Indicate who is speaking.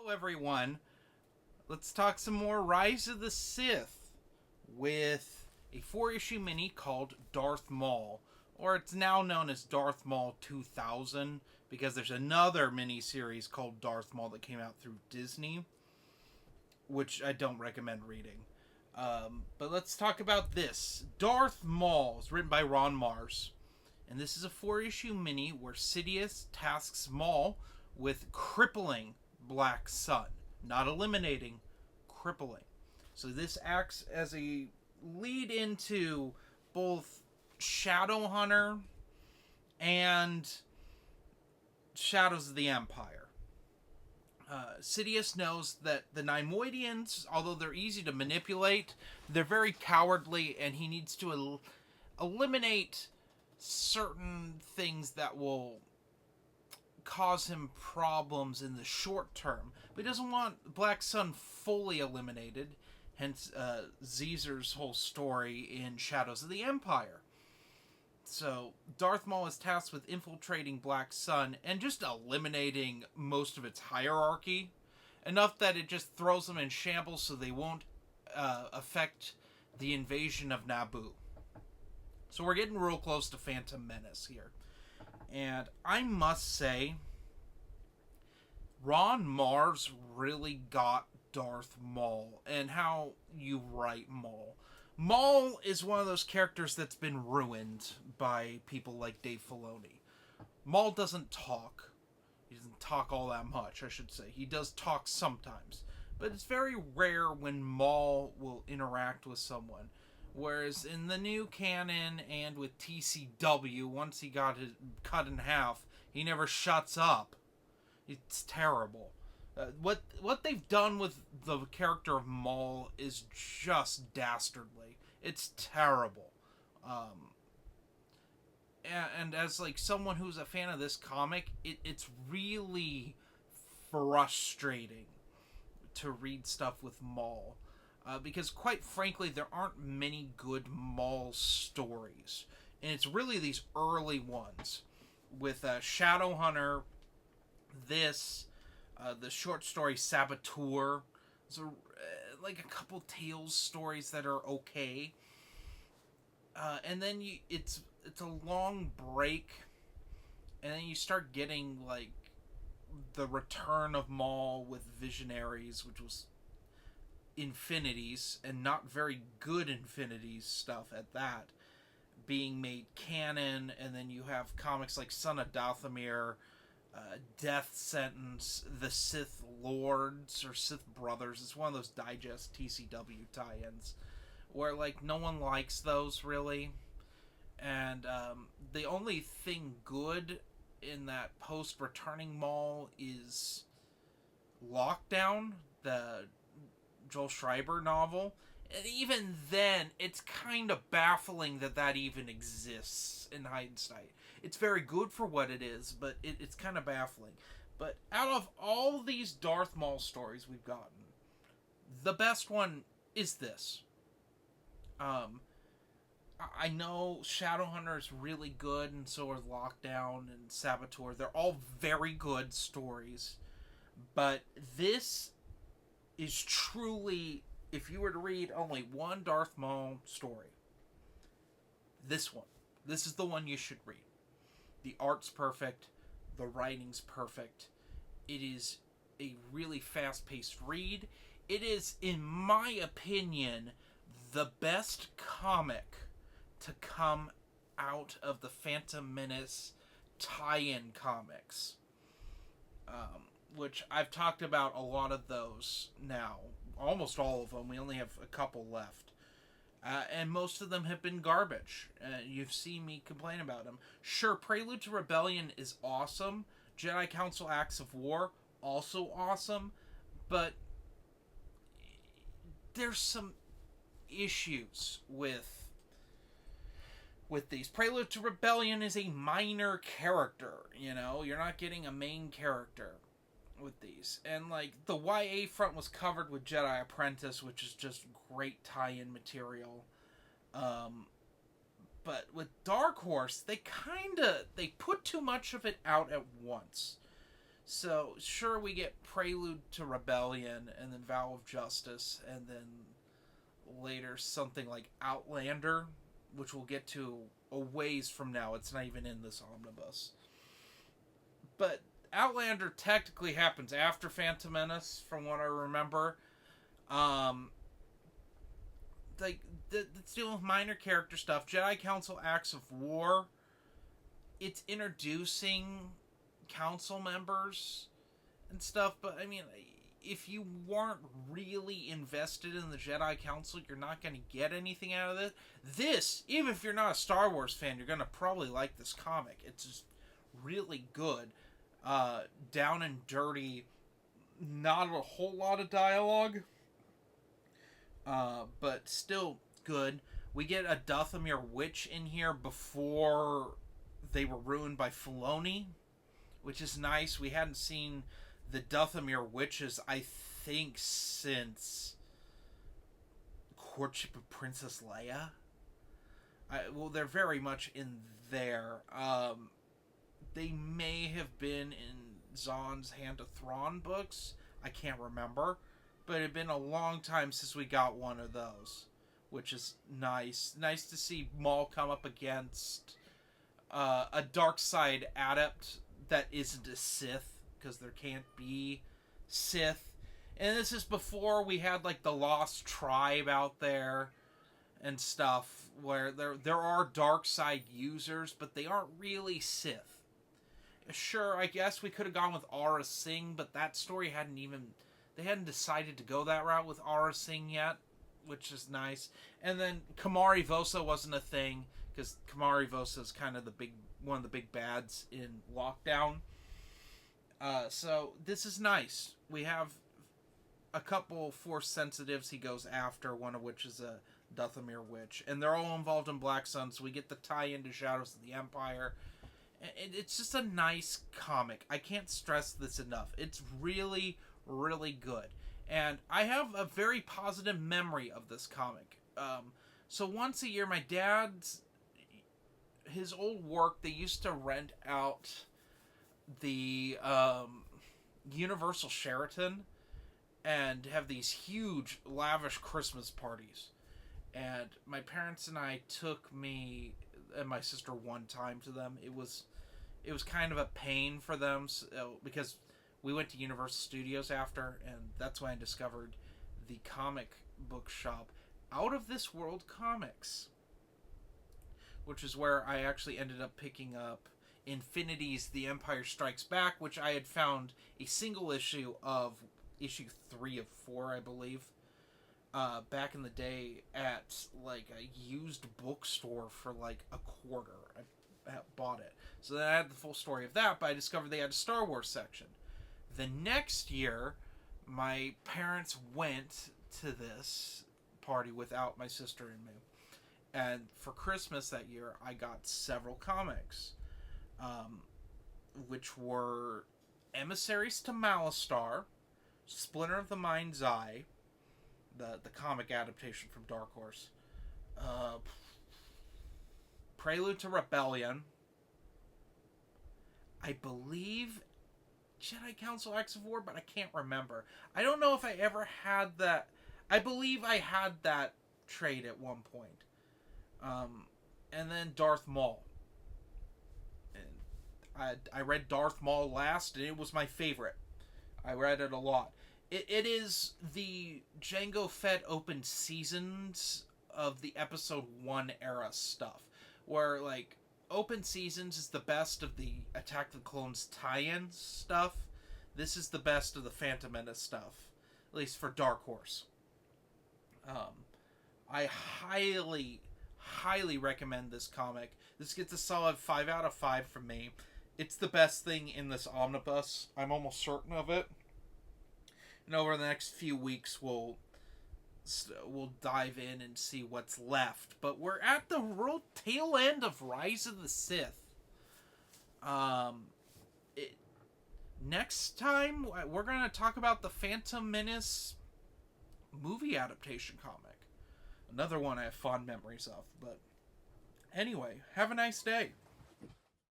Speaker 1: Hello, everyone. Let's talk some more Rise of the Sith with a four-issue mini called Darth Maul, or it's now known as Darth Maul 2000 because there's another mini series called Darth Maul that came out through Disney, which I don't recommend reading. But let's talk about this. Darth Maul is written by Ron Mars, and this is a four-issue mini where Sidious tasks Maul with crippling Black Sun. Not eliminating, crippling. So this acts as a lead into both Shadowhunter and Shadows of the Empire. Sidious knows that the Neimoidians, although they're easy to manipulate, they're very cowardly, and he needs to eliminate certain things that will cause him problems in the short term. But he doesn't want Black Sun fully eliminated, hence Caesar's whole story in Shadows of the Empire. So Darth Maul is tasked with infiltrating Black Sun and just eliminating most of its hierarchy, enough that it just throws them in shambles so they won't affect the invasion of Naboo. So we're getting real close to Phantom Menace here. And I must say, Ron Mars really got Darth Maul and how you write Maul. Maul is one of those characters that's been ruined by people like Dave Filoni. Maul doesn't talk. He doesn't talk all that much, I should say. He does talk sometimes. But it's very rare when Maul will interact with someone. Whereas in the new canon and with TCW, once he got his cut in half, he never shuts up. It's terrible. What they've done with the character of Maul is just dastardly. It's terrible. And as like someone who's a fan of this comic, it's really frustrating to read stuff with Maul. Because quite frankly, there aren't many good Maul stories. And it's really these early ones. With Shadowhunter, this, the short story Saboteur. So, like a couple Tales stories that are okay. And then it's a long break. And then you start getting like the return of Maul with Visionaries, which was Infinities, and not very good Infinities stuff at that, being made canon. And then you have comics like Son of Dathomir, Death Sentence, The Sith Lords or Sith Brothers. It's one of those digest TCW tie-ins where like no one likes those really. And the only thing good in that post-returning Maul is Lockdown, the Joel Schreiber novel. And even then, it's kind of baffling that even exists in hindsight. It's very good for what it is, but it's kind of baffling. But out of all these Darth Maul stories we've gotten, the best one is this. I know Shadowhunter is really good, and so are Lockdown and Saboteur. They're all very good stories. But this is truly, if you were to read only one Darth Maul story, this one. This is the one you should read. The art's perfect. The writing's perfect. It is a really fast-paced read. It is, in my opinion, the best comic to come out of the Phantom Menace tie-in comics. Which I've talked about a lot of those now. Almost all of them. We only have a couple left. And most of them have been garbage. You've seen me complain about them. Sure, Prelude to Rebellion is awesome. Jedi Council Acts of War, also awesome. But there's some issues with these. Prelude to Rebellion is a minor character, you know? You're not getting a main character with these. And like the YA front was covered with Jedi Apprentice, which is just great tie-in material. But with Dark Horse, they put too much of it out at once. So, sure, we get Prelude to Rebellion, and then Vow of Justice, and then later something like Outlander, which we'll get to a ways from now. It's not even in this omnibus. But Outlander technically happens after Phantom Menace, from what I remember. Um, like, it's dealing with minor character stuff. Jedi Council Acts of War. It's introducing council members and stuff, but I mean, if you weren't really invested in the Jedi Council, you're not going to get anything out of it. This, even if you're not a Star Wars fan, you're going to probably like this comic. It's just really good. Down and dirty. Not a whole lot of dialogue. But still good. We get a Dathomir witch in here before they were ruined by Filoni, which is nice. We hadn't seen the Dathomir witches, I think, since Courtship of Princess Leia. Well, they're very much in there. They may have been in Zahn's Hand of Thrawn books. I can't remember. But it had been a long time since we got one of those, which is nice. Nice to see Maul come up against a dark side adept that isn't a Sith, because there can't be Sith. And this is before we had like the Lost Tribe out there and stuff, where there are dark side users, but they aren't really Sith. Sure, I guess we could have gone with Aura Singh, but that story they hadn't decided to go that route with Aura Singh yet, which is nice. And then Kamari Vosa wasn't a thing, because Kamari Vosa is kind of one of the big bads in Lockdown. So this is nice. We have a couple Force sensitives he goes after, one of which is a Dathomir witch, and they're all involved in Black Sun, so we get the tie into Shadows of the Empire. It's just a nice comic. I can't stress this enough. It's really, really good. And I have a very positive memory of this comic. So once a year, my dad's, his old work, they used to rent out the Universal Sheraton and have these huge, lavish Christmas parties. And my parents and I took me and my sister one time to them. It was kind of a pain for them, because we went to Universal Studios after, and that's when I discovered the comic book shop Out of This World Comics, which is where I actually ended up picking up Infinity's The Empire Strikes Back, which I had found a single issue of, issue 3 of 4, I believe, back in the day at like a used bookstore for like a quarter. I bought it. So then I had the full story of that, but I discovered they had a Star Wars section. The next year, my parents went to this party without my sister and me. And for Christmas that year, I got several comics, which were Emissaries to Malastare, Splinter of the Mind's Eye, the comic adaptation from Dark Horse, Prelude to Rebellion, I believe Jedi Council Acts of War, but I can't remember. I don't know if I ever had that. I believe I had that trade at one point. And then Darth Maul. And I read Darth Maul last, and it was my favorite. I read it a lot. It is the Jango Fett open seasons of the Episode 1 era stuff, where, like, open seasons is the best of the Attack of the Clones tie-in stuff. This is the best of the Phantom Menace stuff, at least for Dark Horse. I highly, highly recommend this comic. This gets a solid 5 out of 5 from me. It's the best thing in this omnibus. I'm almost certain of it. And over the next few weeks, we'll dive in and see what's left. But we're at the real tail end of Rise of the Sith. Next time, we're going to talk about the Phantom Menace movie adaptation comic. Another one I have fond memories of. But anyway, have a nice day.